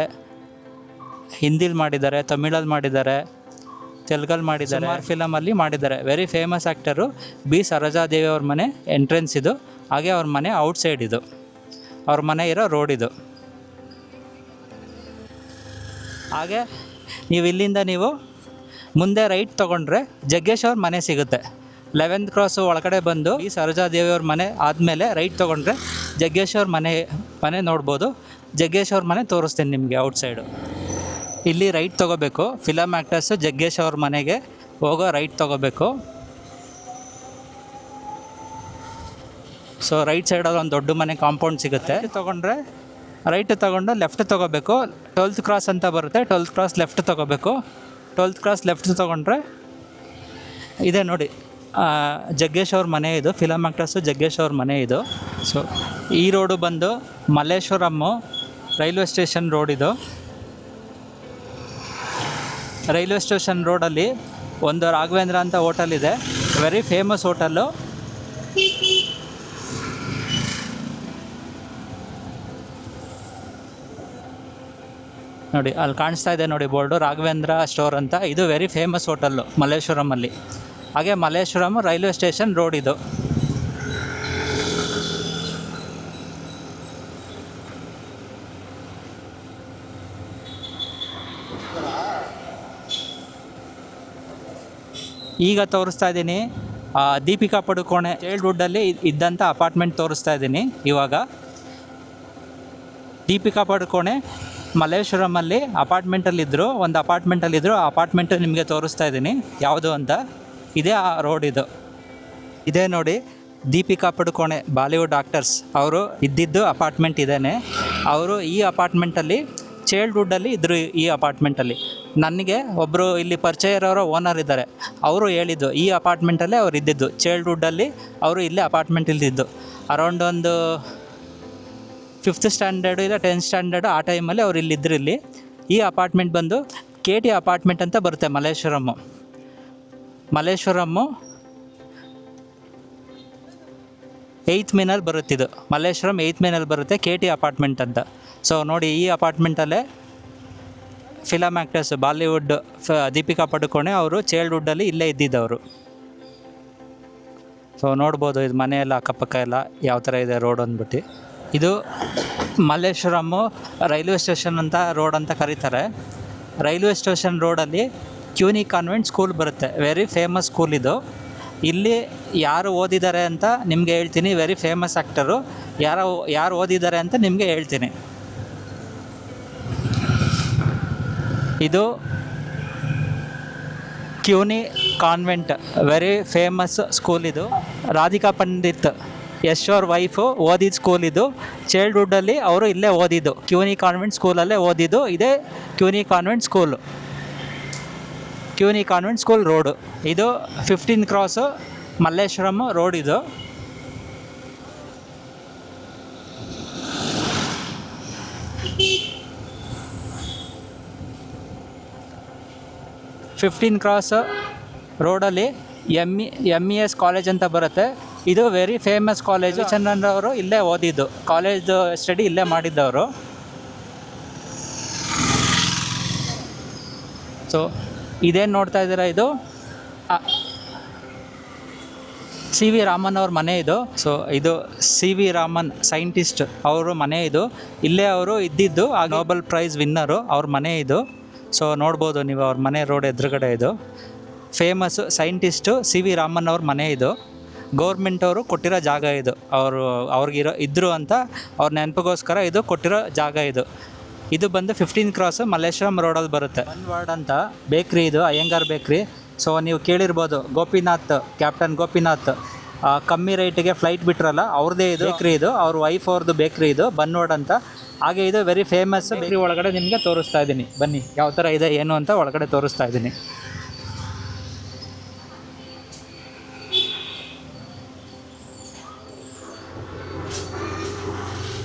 ಹಿಂದಿಲಿ ಮಾಡಿದ್ದಾರೆ, ತಮಿಳಲ್ಲಿ ಮಾಡಿದ್ದಾರೆ, ತೆಲುಗಲ್ಲಿ ಮಾಡಿದ್ದಾರೆ, ಫಿಲಮಲ್ಲಿ ಮಾಡಿದ್ದಾರೆ. Very famous actor B Sarojadevi ಅವ್ರ ಮನೆ ಎಂಟ್ರೆನ್ಸ್ ಇದು. ಹಾಗೆ ಅವ್ರ ಮನೆ ಔಟ್ಸೈಡ್ ಇದು. ಅವ್ರ ಮನೆ ಇರೋ ರೋಡ್ ಇದು. ಹಾಗೆ ನೀವು ಇಲ್ಲಿಂದ ನೀವು ಮುಂದೆ ರೈಟ್ ತೊಗೊಂಡ್ರೆ ಜಗ್ಗೇಶ್ ಅವ್ರ ಮನೆ ಸಿಗುತ್ತೆ. 11th ಕ್ರಾಸು ಒಳಗಡೆ ಬಂದು ಈ ಸರೋಜಾದೇವಿ ಅವ್ರ ಮನೆ ಆದಮೇಲೆ ರೈಟ್ ತೊಗೊಂಡ್ರೆ ಜಗ್ಗೇಶ್ ಅವ್ರ ಮನೆ ನೋಡ್ಬೋದು. ಜಗ್ಗೇಶ್ ಅವ್ರ ಮನೆ ತೋರಿಸ್ತೀನಿ ನಿಮಗೆ ಔಟ್ಸೈಡು. ಇಲ್ಲಿ ರೈಟ್ ತೊಗೋಬೇಕು. ಫಿಲಮ್ ಆ್ಯಕ್ಟರ್ಸು ಜಗ್ಗೇಶ್ ಅವ್ರ ಮನೆಗೆ ಹೋಗೋ ರೈಟ್ ತೊಗೋಬೇಕು. ಸೊ ರೈಟ್ ಸೈಡಲ್ಲಿ ಒಂದು ದೊಡ್ಡ ಮನೆ ಕಾಂಪೌಂಡ್ ಸಿಗುತ್ತೆ. ರೈಟ್ ತೊಗೊಂಡು ಲೆಫ್ಟ್ ತೊಗೋಬೇಕು. 12th ಕ್ರಾಸ್ ಅಂತ ಬರುತ್ತೆ. 12th ಕ್ರಾಸ್ ಲೆಫ್ಟ್ ತೊಗೋಬೇಕು. 12th ಕ್ರಾಸ್ ಲೆಫ್ಟ್ ತೊಗೊಂಡ್ರೆ ಇದೆ ನೋಡಿ, ಜಗ್ಗೇಶ್ ಅವ್ರ ಮನೆ ಇದು. ಫಿಲಮ್ ಆ್ಯಕ್ಟರ್ಸು ಜಗ್ಗೇಶ್ ಅವ್ರ ಮನೆ ಇದು. ಸೊ ಈ ರೋಡು ಬಂದು ಮಲ್ಲೇಶ್ವರಮ್ಮು ರೈಲ್ವೆ ಸ್ಟೇಷನ್ ರೋಡ್ ಇದು. ರೈಲ್ವೆ ಸ್ಟೇಷನ್ ರೋಡಲ್ಲಿ ಒಂದು ರಾಘವೇಂದ್ರ ಅಂತ ಹೋಟೆಲ್ ಇದೆ. Very famous hotel. ನೋಡಿ, ಅಲ್ಲಿ ಕಾಣಿಸ್ತಾ ಇದೆ ನೋಡಿ ಬೋರ್ಡು, ರಾಘವೇಂದ್ರ ಸ್ಟೋರ್ ಅಂತ. ಇದು ವೆರಿ ಫೇಮಸ್ ಹೋಟೆಲ್ಲು ಮಲ್ಲೇಶ್ವರಮಲ್ಲಿ. ಹಾಗೆ ಮಲ್ಲೇಶ್ವರಂ ರೈಲ್ವೆ ಸ್ಟೇಷನ್ ರೋಡ್ ಇದು. ಈಗ ತೋರಿಸ್ತಾ ಇದ್ದೀನಿ ದೀಪಿಕಾ ಪಡುಕೋಣೆ ಚೈಲ್ಡ್ಹುಡ್ಡಲ್ಲಿ ಇದ್ದಂಥ ಅಪಾರ್ಟ್ಮೆಂಟ್ ತೋರಿಸ್ತಾ ಇದ್ದೀನಿ. ಇವಾಗ ದೀಪಿಕಾ ಪಡುಕೋಣೆ ಮಲ್ಲೇಶ್ವರಮಲ್ಲಿ ಅಪಾರ್ಟ್ಮೆಂಟಲ್ಲಿದ್ದರು. ಒಂದು ಅಪಾರ್ಟ್ಮೆಂಟಲ್ಲಿದ್ದರು. ಆ ಅಪಾರ್ಟ್ಮೆಂಟು ನಿಮಗೆ ತೋರಿಸ್ತಾ ಇದ್ದೀನಿ ಯಾವುದು ಅಂತ. ಇದೇ ಆ ರೋಡ್ ಇದು. ಇದೇ ನೋಡಿ ದೀಪಿಕಾ ಪಡುಕೋಣೆ ಬಾಲಿವುಡ್ ಆಕ್ಟರ್ಸ್ ಅವರು ಇದ್ದಿದ್ದು ಅಪಾರ್ಟ್ಮೆಂಟ್ ಇದೇನೆ. ಅವರು ಈ ಅಪಾರ್ಟ್ಮೆಂಟಲ್ಲಿ ಚೈಲ್ಡ್ಹುಡ್ಡಲ್ಲಿ ಇದ್ದರು. ಈ ಅಪಾರ್ಟ್ಮೆಂಟಲ್ಲಿ ನನಗೆ ಒಬ್ಬರು ಇಲ್ಲಿ ಪರಿಚಯ ಇರೋರು ಓನರ್ ಇದ್ದಾರೆ. ಅವರು ಹೇಳಿದ್ದು ಈ ಅಪಾರ್ಟ್ಮೆಂಟಲ್ಲೇ ಅವ್ರು ಇದ್ದಿದ್ದು. ಚೈಲ್ಡ್ಹುಡ್ಡಲ್ಲಿ ಅವರು ಇಲ್ಲೇ ಅಪಾರ್ಟ್ಮೆಂಟ್ ಇಲ್ದಿದ್ದು. ಅರೌಂಡ್ ಒಂದು 5th ಸ್ಟ್ಯಾಂಡರ್ಡು ಇಲ್ಲ 10th ಸ್ಟ್ಯಾಂಡರ್ಡು ಆ ಟೈಮಲ್ಲಿ ಅವ್ರು ಇಲ್ಲಿದ್ದರು. ಇಲ್ಲಿ ಈ ಅಪಾರ್ಟ್ಮೆಂಟ್ ಬಂದು KT ಅಪಾರ್ಟ್ಮೆಂಟ್ ಅಂತ ಬರುತ್ತೆ. ಮಲ್ಲೇಶ್ವರಮ್ಮು 8th ಮೇನಲ್ಲಿ ಬರುತ್ತಿದ್ದು. ಮಲ್ಲೇಶ್ವರಂ 8th ಮೇನಲ್ಲಿ ಬರುತ್ತೆ, KT ಅಪಾರ್ಟ್ಮೆಂಟ್ ಅಂತ. ಸೊ ನೋಡಿ, ಈ ಅಪಾರ್ಟ್ಮೆಂಟಲ್ಲೇ film actors Bollywood Deepika Padukone ಅವರು ಚೈಲ್ಡ್ಹುಡ್ಡಲ್ಲಿ ಇಲ್ಲೇ ಇದ್ದಿದ್ದವರು. ಸೊ ನೋಡ್ಬೋದು ಇದು ಮನೆಯೆಲ್ಲ ಅಕ್ಕಪಕ್ಕ ಎಲ್ಲ ಯಾವ ಥರ ಇದೆ ರೋಡ್ ಅಂದ್ಬಿಟ್ಟು. ಇದು ಮಲ್ಲೇಶ್ವರಮ್ಮು ರೈಲ್ವೆ ಸ್ಟೇಷನ್ ಅಂತ ರೋಡ್ ಅಂತ ಕರೀತಾರೆ. ರೈಲ್ವೆ ಸ್ಟೇಷನ್ ರೋಡಲ್ಲಿ ಕ್ಯೂನಿ ಕಾನ್ವೆಂಟ್ ಸ್ಕೂಲ್ ಬರುತ್ತೆ. ವೆರಿ ಫೇಮಸ್ ಸ್ಕೂಲ್ ಇದು. ಇಲ್ಲಿ ಯಾರು ಓದಿದ್ದಾರೆ ಅಂತ ನಿಮಗೆ ಹೇಳ್ತೀನಿ. ವೆರಿ ಫೇಮಸ್ ಆ್ಯಕ್ಟರು ಯಾರು ಓದಿದ್ದಾರೆ ಅಂತ ನಿಮಗೆ ಹೇಳ್ತೀನಿ. ಇದು ಕ್ಯೂನಿ ಕಾನ್ವೆಂಟ್ ವೆರಿ ಫೇಮಸ್ ಸ್ಕೂಲ್ ಇದು. ರಾಧಿಕಾ ಪಂಡಿತ್ ಯಶ್ ಅವ್ರ ವೈಫು ಓದಿದ ಸ್ಕೂಲ್ ಇದು. ಚೈಲ್ಡ್ಹುಡ್ಡಲ್ಲಿ ಅವರು ಇಲ್ಲೇ ಓದಿದ್ದು, ಕ್ಯೂನಿ ಕಾನ್ವೆಂಟ್ ಸ್ಕೂಲಲ್ಲೇ ಓದಿದ್ದು. ಇದೇ Cluny convent school, Cluny convent school road ಇದು. 15th ಕ್ರಾಸು ಮಲ್ಲೇಶ್ವರಂ ರೋಡ್ ಇದು. ಫಿಫ್ಟೀನ್ ಕ್ರಾಸ್ ರೋಡಲ್ಲಿ MES ಕಾಲೇಜ್ ಅಂತ ಬರುತ್ತೆ. ಇದು ವೆರಿ ಫೇಮಸ್ ಕಾಲೇಜು. ಚಂದ್ರನ್ ಅವರು ಇಲ್ಲೇ ಓದಿದ್ದು, ಕಾಲೇಜ್ ಸ್ಟಡಿ ಇಲ್ಲೇ ಮಾಡಿದ್ದವರು. ಸೊ ಇದೇನು ನೋಡ್ತಾ ಇದ್ದೀರಾ, ಇದು CV ರಾಮನ್ ಅವ್ರ ಮನೆ ಇದು. ಸೊ ಇದು CV ರಾಮನ್ ಸೈಂಟಿಸ್ಟ್ ಅವರು ಮನೆ ಇದು. ಇಲ್ಲೇ ಅವರು ಇದ್ದಿದ್ದು, ಆ ನೋಬೆಲ್ ಪ್ರೈಸ್ ವಿನ್ನರು ಅವ್ರ ಮನೆ ಇದು. ಸೊ ನೋಡ್ಬೋದು ನೀವು ಅವ್ರ ಮನೆ ರೋಡ್ ಎದುರುಗಡೆ ಇದು. ಫೇಮಸ್ಸು ಸೈಂಟಿಸ್ಟು CV ರಾಮನ್ ಅವ್ರ ಮನೆ ಇದು. ಗೌರ್ಮೆಂಟ್ ಅವರು ಕೊಟ್ಟಿರೋ ಜಾಗ ಇದು. ಅವ್ರಿಗಿರೋ ಇದ್ದರು ಅಂತ ಅವ್ರ ನೆನಪಿಗೋಸ್ಕರ ಇದು ಕೊಟ್ಟಿರೋ ಜಾಗ ಇದು. ಇದು ಬಂದು 15 ಕ್ರಾಸ್ ಮಲ್ಲೇಶ್ವರಂ ರೋಡಲ್ಲಿ ಬರುತ್ತೆ. ಬನ್ವಾಡ್ ಅಂತ ಬೇಕ್ರಿ, ಇದು ಅಯ್ಯಂಗಾರ್ ಬೇಕ್ರಿ. ಸೊ ನೀವು ಕೇಳಿರ್ಬೋದು ಗೋಪಿನಾಥ್, ಕ್ಯಾಪ್ಟನ್ ಗೋಪಿನಾಥ್ ಕಮ್ಮಿ ರೇಟಿಗೆ ಫ್ಲೈಟ್ ಬಿಟ್ರಲ್ಲ, ಅವ್ರದ್ದೇ ಇದು ಬೇಕ್ರಿ. ಇದು ಅವ್ರ ವೈಫ್ ಅವ್ರದ್ದು ಬೇಕ್ರಿ ಇದು ಬನ್ವಾಡ್ ಅಂತ. ಹಾಗೆ ಇದು ವೆರಿ ಫೇಮಸ್ ಬೇಕ್ರಿ. ಒಳಗಡೆ ನಿಮಗೆ ತೋರಿಸ್ತಾ ಇದ್ದೀನಿ ಬನ್ನಿ, ಯಾವ ಥರ ಇದೆ ಏನು ಅಂತ ಒಳಗಡೆ ತೋರಿಸ್ತಾ ಇದ್ದೀನಿ.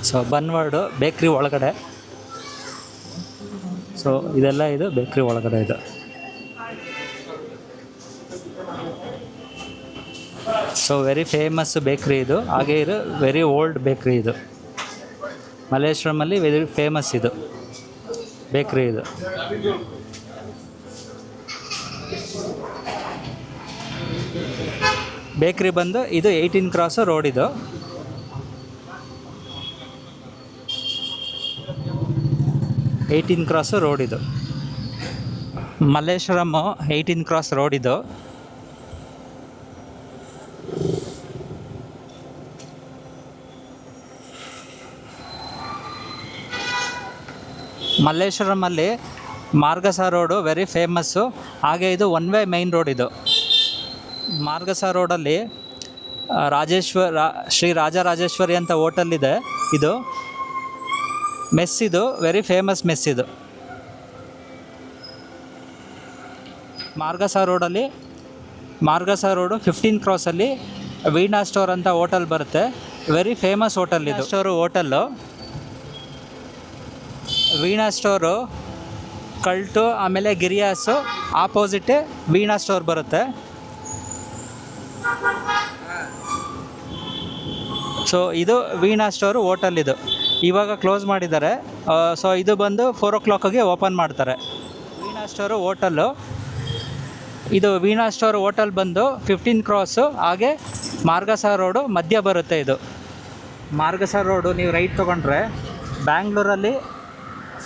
ಸೊ ಬನ್ವಾಡು ಬೇಕ್ರಿ ಒಳಗಡೆ. ಸೊ ಇದೆಲ್ಲ ಇದು ಬೇಕ್ರಿ ಒಳಗಡೆ ಇದು. ಸೊ ವೆರಿ ಫೇಮಸ್ ಬೇಕ್ರಿ ಇದು. ಹಾಗೆ ಇದು ವೆರಿ ಓಲ್ಡ್ ಬೇಕ್ರಿ ಇದು. ಮಲ್ಲೇಶ್ವರಮಲ್ಲಿ ವೆರಿ ಫೇಮಸ್ ಇದು ಬೇಕ್ರಿ ಇದು. ಬೇಕ್ರಿ ಬಂದು ಇದು 18 ಕ್ರಾಸ್ ರೋಡ್ ಇದು. ರೋಡ್ ಇದು ಮಲ್ಲೇಶ್ವರಂ 18 ಕ್ರಾಸ್ ರೋಡ್ ಇದು. ಮಲ್ಲೇಶ್ವರಮಲ್ಲಿ ಮಾರ್ಗಸ ರೋಡು ವೆರಿ ಫೇಮಸ್ಸು. ಹಾಗೆ ಇದು ಒನ್ ವೇ ಮೈನ್ ರೋಡ್ ಇದು. ಮಾರ್ಗಸ ರೋಡಲ್ಲಿ ಶ್ರೀ ರಾಜರಾಜೇಶ್ವರಿ ಅಂತ ಹೋಟೆಲ್ ಇದೆ. ಇದು ಮೆಸ್, ಇದು ವೆರಿ ಫೇಮಸ್ ಮೆಸ್ ಇದು. ಮಾರ್ಗಸ ರೋಡು 15 ಕ್ರಾಸಲ್ಲಿ ವೀಣಾ ಸ್ಟೋರ್ ಅಂತ ಹೋಟೆಲ್ ಬರುತ್ತೆ. ವೆರಿ ಫೇಮಸ್ ಹೋಟೆಲ್ ಇದು. ಹೋಟೆಲ್ಲು ವೀಣಾ ಸ್ಟೋರು ಕಲ್ಟು, ಆಮೇಲೆ ಗಿರಿಯಾಸು ಆಪೋಸಿಟೇ ವೀಣಾ ಸ್ಟೋರ್ ಬರುತ್ತೆ. ಸೊ ಇದು ವೀಣಾ ಸ್ಟೋರು ಹೋಟೆಲ್ ಇದು. ಇವಾಗ ಕ್ಲೋಸ್ ಮಾಡಿದ್ದಾರೆ. ಸೊ ಇದು ಬಂದು 4 o'clockಗೆ ಓಪನ್ ಮಾಡ್ತಾರೆ. ವೀಣಾ ಸ್ಟೋರು ಹೋಟೆಲ್ಲು ಇದು. ವೀಣಾ ಸ್ಟೋರ್ ಹೋಟೆಲ್ ಬಂದು 15 ಕ್ರಾಸು, ಹಾಗೆ ಮಾರ್ಗಸ ರೋಡು ಮಧ್ಯ ಬರುತ್ತೆ ಇದು. ಮಾರ್ಗಸ ರೋಡು ನೀವು ರೈಟ್ ತೊಗೊಂಡ್ರೆ ಬ್ಯಾಂಗ್ಳೂರಲ್ಲಿ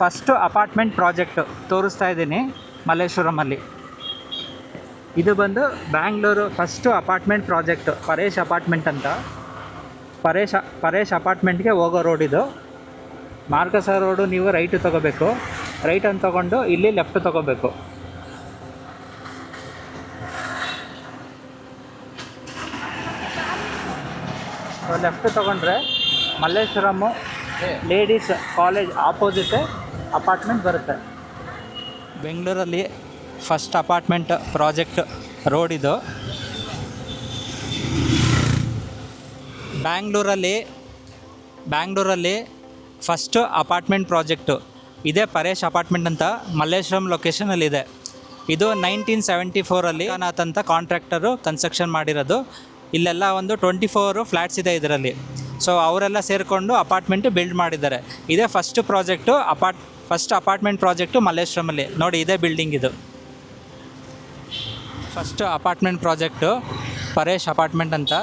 ಫಸ್ಟು ಅಪಾರ್ಟ್ಮೆಂಟ್ ಪ್ರಾಜೆಕ್ಟು ತೋರಿಸ್ತಾ ಇದ್ದೀನಿ ಮಲ್ಲೇಶ್ವರಮಲ್ಲಿ. ಇದು ಬಂದು Bangalore first apartment project, Paresh apartment ಅಂತ. ಪರೇಶ್ ಅಪಾರ್ಟ್ಮೆಂಟ್ಗೆ ಹೋಗೋ ರೋಡ್ ಇದು. ಮಾರ್ಗಸ ರೋಡು ನೀವು ರೈಟು ತೊಗೋಬೇಕು. ರೈಟನ್ನು ತೊಗೊಂಡು ಇಲ್ಲಿ ಲೆಫ್ಟ್ ತೊಗೋಬೇಕು. ಲೆಫ್ಟ್ ತೊಗೊಂಡ್ರೆ ಮಲ್ಲೇಶ್ವರಂ ಲೇಡೀಸ್ ಕಾಲೇಜ್ ಆಪೋಸಿಟೇ ಅಪಾರ್ಟ್ಮೆಂಟ್ ಬರುತ್ತೆ. ಬೆಂಗಳೂರಲ್ಲಿ ಫಸ್ಟ್ ಅಪಾರ್ಟ್ಮೆಂಟ್ ಪ್ರಾಜೆಕ್ಟ್ ರೋಡ್ ಇದು. ಬ್ಯಾಂಗ್ಳೂರಲ್ಲಿ ಫಸ್ಟು ಅಪಾರ್ಟ್ಮೆಂಟ್ ಪ್ರಾಜೆಕ್ಟು ಇದೇ ಪರೇಶ್ ಅಪಾರ್ಟ್ಮೆಂಟ್ ಅಂತ ಮಲ್ಲೇಶ್ವರಂ ಲೊಕೇಶನಲ್ಲಿದೆ. ಇದು 1974 ಅನಾಥ್ ಅಂತ ಕಾಂಟ್ರಾಕ್ಟರು ಕನ್ಸ್ಟ್ರಕ್ಷನ್ ಮಾಡಿರೋದು. ಇಲ್ಲೆಲ್ಲ ಒಂದು 24 ಫ್ಲ್ಯಾಟ್ಸ್ ಇದೆ ಇದರಲ್ಲಿ. ಸೊ ಅವರೆಲ್ಲ ಸೇರಿಕೊಂಡು ಅಪಾರ್ಟ್ಮೆಂಟು ಬಿಲ್ಡ್ ಮಾಡಿದ್ದಾರೆ. ಇದೇ ಫಸ್ಟ್ ಅಪಾರ್ಟ್ಮೆಂಟ್ ಪ್ರಾಜೆಕ್ಟು ಮಲ್ಲೇಶ್ವರಮಲ್ಲಿ. ನೋಡಿ ಇದೇ ಬಿಲ್ಡಿಂಗ್ ಇದು. First apartment project Paresh apartment ಅಂತ.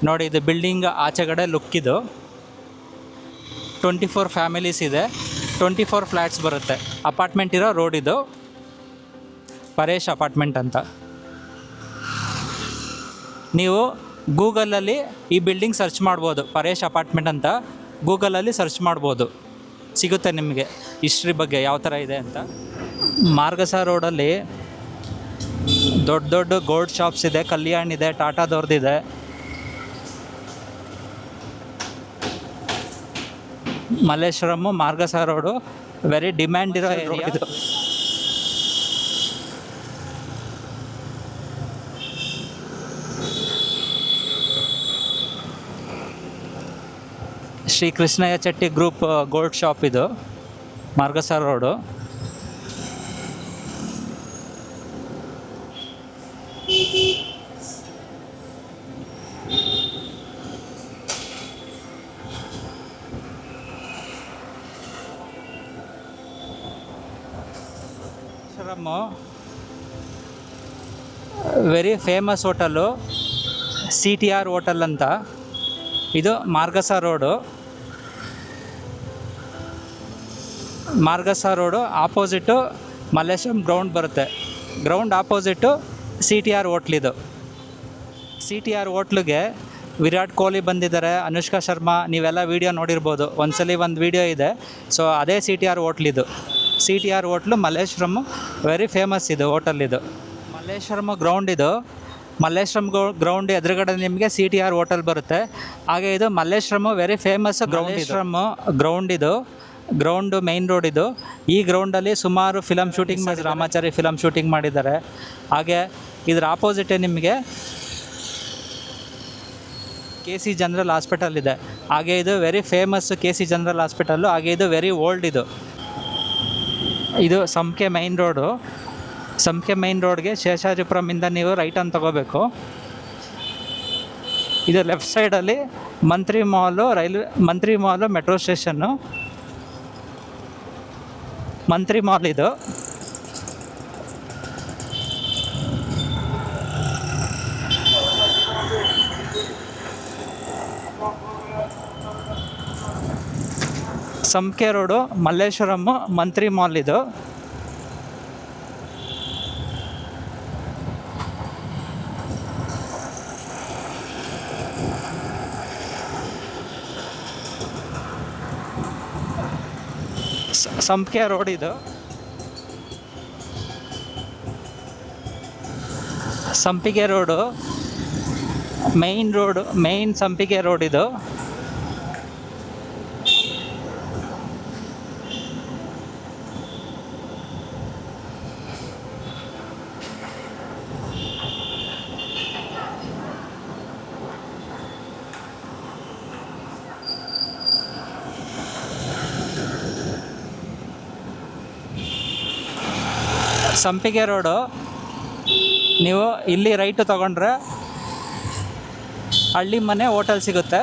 ನೋಡಿ ಇದು ಬಿಲ್ಡಿಂಗ್ ಆಚೆಗಡೆ ಲುಕ್ ಇದು. 24 ಫ್ಯಾಮಿಲೀಸ್ ಇದೆ, 24 ಫ್ಲ್ಯಾಟ್ಸ್ ಬರುತ್ತೆ. ಅಪಾರ್ಟ್ಮೆಂಟ್ ಇರೋ ರೋಡ್ ಇದು, ಪರೇಶ್ ಅಪಾರ್ಟ್ಮೆಂಟ್ ಅಂತ. ನೀವು ಗೂಗಲಲ್ಲಿ ಈ ಬಿಲ್ಡಿಂಗ್ ಸರ್ಚ್ ಮಾಡ್ಬೋದು, ಪರೇಶ್ ಅಪಾರ್ಟ್ಮೆಂಟ್ ಅಂತ ಗೂಗಲಲ್ಲಿ ಸರ್ಚ್ ಮಾಡ್ಬೋದು, ಸಿಗುತ್ತೆ ನಿಮಗೆ ಹಿಸ್ಟ್ರಿ ಬಗ್ಗೆ ಯಾವ ಥರ ಇದೆ ಅಂತ. ಮಾರ್ಗಸ ರೋಡಲ್ಲಿ ದೊಡ್ಡ ದೊಡ್ಡ ಗೋಲ್ಡ್ ಶಾಪ್ಸ್ ಇದೆ, ಕಲ್ಯಾಣ್ ಇದೆ, ಟಾಟಾದವ್ರದ್ದಿದೆ. Malleshwaram Margosa road very demand ಇರೋ ಏರಿಯಾ ಇದು. Shri Krishnaiah Chetty group gold shop ಇದು, Margosa road. Very famous hotel CTR hotel ಅಂತ. ಇದು Margosa road. Margosa road opposite Malleshwaram ground ಬರುತ್ತೆ. ಗ್ರೌಂಡ್ ಆಪೋಸಿಟು CTR ಹೋಟ್ಲಿದು. CTR ಹೋಟ್ಲಿಗೆ ವಿರಾಟ್ ಕೊಹ್ಲಿ ಬಂದಿದ್ದಾರೆ, ಅನುಷ್ಕಾ ಶರ್ಮಾ, ನೀವೆಲ್ಲ ವೀಡಿಯೋ ನೋಡಿರ್ಬೋದು. ಒಂದ್ಸಲಿ ಒಂದು ವೀಡಿಯೋ ಇದೆ. ಸೊ ಅದೇ CTR ಹೋಟ್ಲಿದು. CTR hotel Malleshwaram, very famous ಇದು ಹೋಟೆಲ್. ಇದು ಮಲ್ಲೇಶ್ವರಮ್ ಗ್ರೌಂಡ್. ಇದು ಮಲ್ಲೇಶ್ವರಮ್ ಗ್ರೌಂಡ್ ಎದುರುಗಡೆ ನಿಮಗೆ CTR ಹೋಟೆಲ್ ಬರುತ್ತೆ. ಹಾಗೆ ಇದು ಮಲ್ಲೇಶ್ವರಮ್ ವೆರಿ ಫೇಮಸ್ ಗ್ರೌಂಡ್. ಇದು ಗ್ರೌಂಡು ಮೇಯ್ನ್ ರೋಡ್. ಇದು ಈ ಗ್ರೌಂಡಲ್ಲಿ ಸುಮಾರು ಫಿಲಮ್ ಶೂಟಿಂಗ್ ಮಾಡಿ, ರಾಮಾಚಾರಿ ಫಿಲಮ್ ಶೂಟಿಂಗ್ ಮಾಡಿದ್ದಾರೆ. ಹಾಗೆ ಇದರ ಆಪೋಸಿಟೇ ನಿಮಗೆ KC ಜನರಲ್ ಹಾಸ್ಪಿಟಲ್ ಇದೆ. ಹಾಗೆ ಇದು very famous KC general hospital. ಹಾಗೆ ಇದು ವೆರಿ ಓಲ್ಡ್. ಇದು ಸಂಕೆ ಮೈನ್ ರೋಡು. ಸಂಕೆ ಮೈನ್ ರೋಡ್ಗೆ ಶೇಷಾದ್ರಿಪುರಮಿಂದ ನೀವು ರೈಟ್ ಅಂತ ತಗೋಬೇಕು. ಇದು ಲೆಫ್ಟ್ ಸೈಡಲ್ಲಿ ಮಂತ್ರಿ ಮಾಲು ಮೆಟ್ರೋ ಸ್ಟೇಷನ್ನು. ಮಂತ್ರಿ ಮಾಲ್ ಇದು. ಸಂಕೆ ರೋಡು, ಮಲ್ಲೇಶ್ವರಮ್, ಮಂತ್ರಿ ಮಾಲ್. ಇದು ಸಂಪಿಗೆ ರೋಡ್. ಇದು ಸಂಪಿಗೆ ರೋಡು, ಮೇಯ್ನ್ ಸಂಪಿಗೆ ರೋಡ್. ಇದು ಸಂಪಿಗೆ ರೋಡು. ನೀವು ಇಲ್ಲಿ ರೈಟು ತೊಗೊಂಡ್ರೆ ಹಳ್ಳಿ ಮನೆ ಹೋಟೆಲ್ ಸಿಗುತ್ತೆ.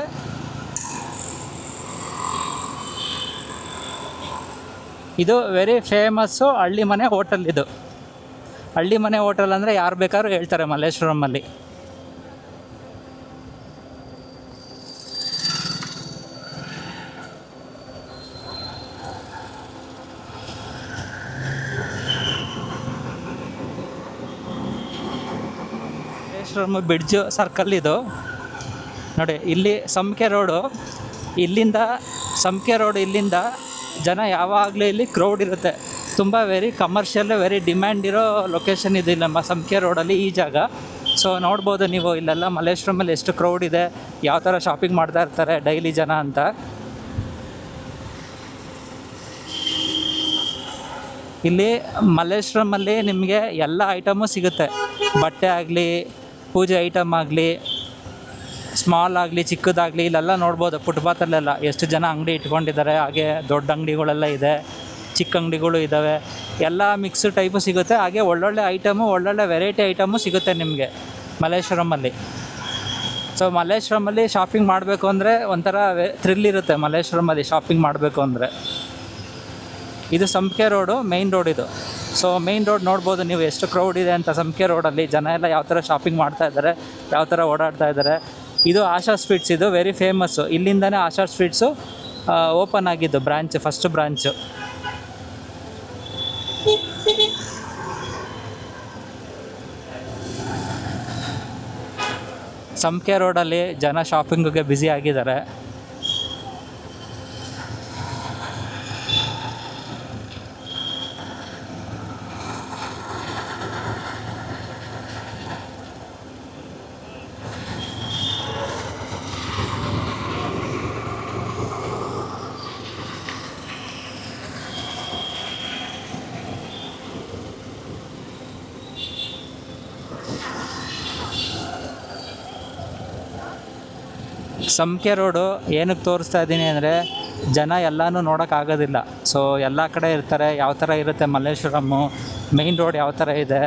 ಇದು ವೆರಿ ಫೇಮಸ್ಸು ಹಳ್ಳಿ ಮನೆ ಹೋಟೆಲ್. ಇದು ಹಳ್ಳಿ ಮನೆ ಹೋಟೆಲ್ ಅಂದರೆ ಯಾರು ಬೇಕಾದ್ರೂ ಹೇಳ್ತಾರೆ ಮಲ್ಲೇಶ್ವರಮಲ್ಲಿ. Bridge circle. ಇದು ನೋಡಿ, ಇಲ್ಲಿ ಸಂಕೆ ರೋಡು. ಇಲ್ಲಿಂದ ಜನ ಯಾವಾಗಲೂ ಇಲ್ಲಿ ಕ್ರೌಡ್ ಇರುತ್ತೆ. ತುಂಬ ವೆರಿ ಕಮರ್ಷಿಯಲ್, ವೆರಿ ಡಿಮ್ಯಾಂಡ್ ಇರೋ ಲೊಕೇಶನ್ ಇದು ನಮ್ಮ ಸಂಕೆ ರೋಡಲ್ಲಿ ಈ ಜಾಗ. ಸೊ ನೋಡ್ಬೋದು ನೀವು ಇಲ್ಲೆಲ್ಲ ಮಲ್ಲೇಶ್ವರಮಲ್ಲಿ ಎಷ್ಟು ಕ್ರೌಡ್ ಇದೆ, ಯಾವ ಥರ ಶಾಪಿಂಗ್ ಮಾಡ್ತಾ ಇರ್ತಾರೆ ಡೈಲಿ ಜನ ಅಂತ. ಇಲ್ಲಿ ಮಲ್ಲೇಶ್ವರಮಲ್ಲಿ ನಿಮಗೆ ಎಲ್ಲ ಐಟಮು ಸಿಗುತ್ತೆ. ಬಟ್ಟೆ ಆಗಲಿ, ಪೂಜೆ ಐಟಮ್ ಆಗಲಿ, ಸ್ಮಾಲ್ ಆಗಲಿ, ಚಿಕ್ಕದಾಗಲಿ, ಇಲ್ಲೆಲ್ಲ ನೋಡ್ಬೋದು. ಫುಟ್ಪಾತಲ್ಲೆಲ್ಲ ಎಷ್ಟು ಜನ ಅಂಗಡಿ ಇಟ್ಕೊಂಡಿದ್ದಾರೆ. ಹಾಗೆ ದೊಡ್ಡ ಅಂಗಡಿಗಳೆಲ್ಲ ಇದೆ, ಚಿಕ್ಕ ಅಂಗಡಿಗಳು ಇದ್ದಾವೆ. ಎಲ್ಲ ಮಿಕ್ಸ್ ಟೈಪು ಸಿಗುತ್ತೆ. ಹಾಗೆ ಒಳ್ಳೊಳ್ಳೆ ಐಟಮು, ಒಳ್ಳೊಳ್ಳೆ ವೆರೈಟಿ ಐಟಮು ಸಿಗುತ್ತೆ ನಿಮಗೆ ಮಲ್ಲೇಶ್ವರಮಲ್ಲಿ. ಸೊ ಮಲ್ಲೇಶ್ವರಮಲ್ಲಿ ಶಾಪಿಂಗ್ ಮಾಡಬೇಕು ಅಂದರೆ ಒಂಥರ ಥ್ರಿಲ್ ಇರುತ್ತೆ ಮಲ್ಲೇಶ್ವರಮಲ್ಲಿ ಶಾಪಿಂಗ್ ಮಾಡಬೇಕು ಅಂದರೆ. ಇದು ಸಂಪಿಗೆ ರೋಡು, ಮೇಯ್ನ್ ರೋಡ್. ಇದು ಸೊ ಮೇಯ್ನ್ ರೋಡ್ ನೋಡ್ಬೋದು ನೀವು ಎಷ್ಟು ಕ್ರೌಡ್ ಇದೆ ಅಂತ. ಸಂಪಿಗೆ ರೋಡಲ್ಲಿ ಜನ ಎಲ್ಲ ಯಾವ ಥರ ಶಾಪಿಂಗ್ ಮಾಡ್ತಾ ಇದ್ದಾರೆ, ಯಾವ ಥರ ಓಡಾಡ್ತಾ ಇದ್ದಾರೆ. ಇದು ಆಶಾ ಸ್ವೀಟ್ಸ್. ಇದು ವೆರಿ ಫೇಮಸ್ಸು. ಇಲ್ಲಿಂದನೇ ಆಶಾ ಸ್ವೀಟ್ಸು ಓಪನ್ ಆಗಿದ್ದು ಬ್ರಾಂಚ್, ಫಸ್ಟ್ ಬ್ರಾಂಚು. ಸಂಪಿಗೆ ರೋಡಲ್ಲಿ ಜನ ಶಾಪಿಂಗಿಗೆ ಬ್ಯುಸಿ ಆಗಿದ್ದಾರೆ. ಸಂಪಿಗೆ ರೋಡು ಏನಕ್ಕೆ ತೋರಿಸ್ತಾ ಇದ್ದೀನಿ ಅಂದರೆ, ಜನ ಎಲ್ಲನೂ ನೋಡೋಕ್ಕಾಗೋದಿಲ್ಲ. ಸೊ ಎಲ್ಲ ಕಡೆ ಇರ್ತಾರೆ. ಯಾವ ಥರ ಇರುತ್ತೆ ಮಲ್ಲೇಶ್ವರಮ್ಮು, ಮೇಯ್ನ್ ರೋಡ್ ಯಾವ ಥರ ಇದೆ,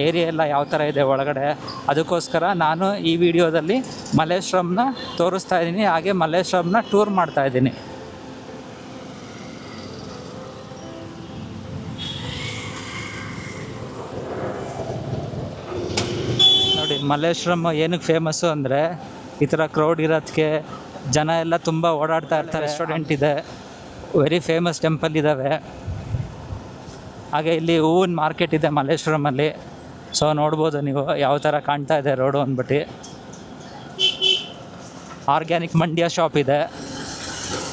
ಏರಿಯಾ ಎಲ್ಲ ಯಾವ ಥರ ಇದೆ ಒಳಗಡೆ, ಅದಕ್ಕೋಸ್ಕರ ನಾನು ಈ ವಿಡಿಯೋದಲ್ಲಿ ಮಲ್ಲೇಶ್ವರಮ್ನ ತೋರಿಸ್ತಾ ಇದ್ದೀನಿ. ಹಾಗೆ ಮಲ್ಲೇಶ್ವರಮ್ನ ಟೂರ್ ಮಾಡ್ತಾಯಿದ್ದೀನಿ. ನೋಡಿ, ಮಲ್ಲೇಶ್ವರಮ್ ಏನಕ್ಕೆ ಫೇಮಸ್ಸು ಅಂದರೆ, ಈ ಥರ ಕ್ರೌಡ್ ಇರೋದಕ್ಕೆ, ಜನ ಎಲ್ಲ ತುಂಬ ಓಡಾಡ್ತಾ ಇರ್ತಾರೆ. ರೆಸ್ಟೋರೆಂಟ್ ಇದೆ, ವೆರಿ ಫೇಮಸ್ ಟೆಂಪಲ್ ಇದ್ದಾವೆ. ಹಾಗೆ ಇಲ್ಲಿ ಹೂವಿನ ಮಾರ್ಕೆಟ್ ಇದೆ ಮಲ್ಲೇಶ್ವರಮಲ್ಲಿ. ಸೊ ನೋಡ್ಬೋದು ನೀವು ಯಾವ ಥರ ಕಾಣ್ತಾ ಇದೆ ರೋಡು ಅಂದ್ಬಿಟ್ಟು. ಆರ್ಗ್ಯಾನಿಕ್ ಮಂಡ್ಯ ಶಾಪ್ ಇದೆ,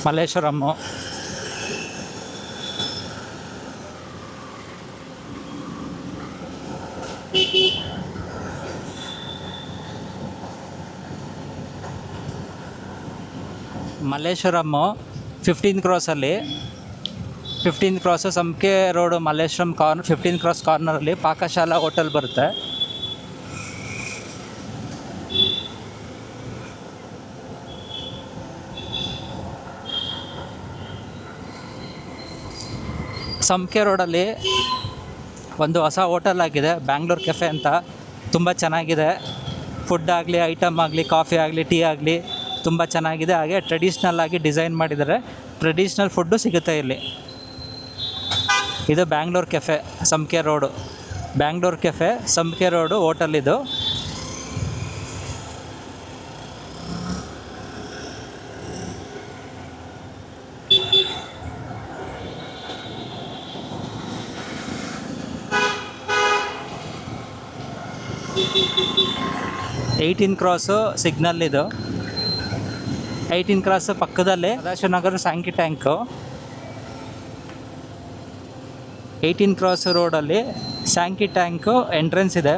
ಮಲ್ಲೇಶ್ವರಮ್ಮು. ಮಲ್ಲೇಶ್ವರಮ್ಮು 15 ಕ್ರಾಸಲ್ಲಿ 15 cross Sankey road Malleshwaram 15 cross ಕಾರ್ನರಲ್ಲಿ ಪಾಕಶಾಲಾ ಹೋಟೆಲ್ ಬರುತ್ತೆ. ಸಂಕೆ ರೋಡಲ್ಲಿ ಒಂದು ಹೊಸ ಹೋಟೆಲ್ ಆಗಿದೆ, ಬ್ಯಾಂಗ್ಳೂರ್ ಕೆಫೆ ಅಂತ. ತುಂಬ ಚೆನ್ನಾಗಿದೆ. ಫುಡ್ ಆಗಲಿ, ಐಟಮ್ ಆಗಲಿ, ಕಾಫಿ ಆಗಲಿ, ಟೀ ಆಗಲಿ ತುಂಬ ಚೆನ್ನಾಗಿದೆ. ಹಾಗೆ ಟ್ರೆಡಿಷ್ನಲ್ ಆಗಿ ಡಿಸೈನ್ ಮಾಡಿದ್ದಾರೆ. ಟ್ರೆಡಿಷ್ನಲ್ ಫುಡ್ಡು ಸಿಗುತ್ತೆ ಇಲ್ಲಿ. ಇದು Bangalore cafe, Sankey road. Bangalore cafe, Sankey road hotel ಇದು. ಏಯ್ಟೀನ್ ಕ್ರಾಸು ಸಿಗ್ನಲ್ ಇದು. 18 ಕ್ರಾಸು ಪಕ್ಕದಲ್ಲೇ ಸದಾಶಿವನಗರ ಸ್ಯಾಂಕಿ ಟ್ಯಾಂಕು. 18 ಕ್ರಾಸ್ ರೋಡಲ್ಲಿ ಸ್ಯಾಂಕಿ ಟ್ಯಾಂಕು ಎಂಟ್ರೆನ್ಸ್ ಇದೆ.